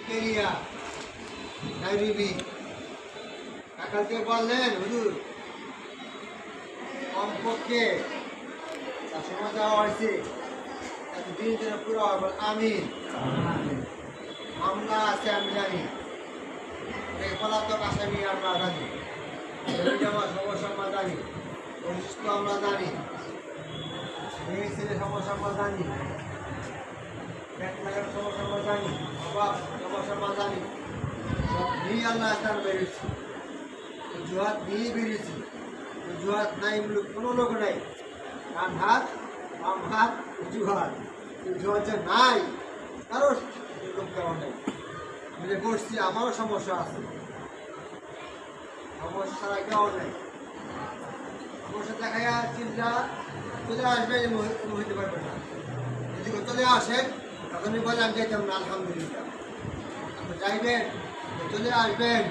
কেরিয়া Nairobi কাকালকে বললেন হুজুর কমপক্ষে তার সময় দেওয়া হয়েছে দিন যেন পুরো হবে আমিন মামলা আছে আমি জানি পলাতক আসামি আমরা জানি সমস্যা আমরা জানি অসুস্থ আমরা জানি মেয়ে ছেলে সমস্যা আমরা জানি সমস্যা আমরা জানি অভাব সমস্যা আমরা জানি সব নিয়ে আল্লাহ স্থান বেরিয়েছি জুহাত নিয়ে বেরিয়েছি জুহাত নাই বলে কোনো লোক নাই ডান হাত বাম হাত জুহাত জুহাত যে নাই কারো লোক দেওয়া নেই মিলে করছি আমারও সমস্যা আছে সমস্যা ছাড়া কেউ নেই সমস্যা দেখাইয়া চিন্তা চলে আসবে হইতে পারবে না যদি চলে আসেন তখনই বলে আমি যাইতাম না আলহামদুলিল্লাহ আপনি যাইবেন চলে আসবেন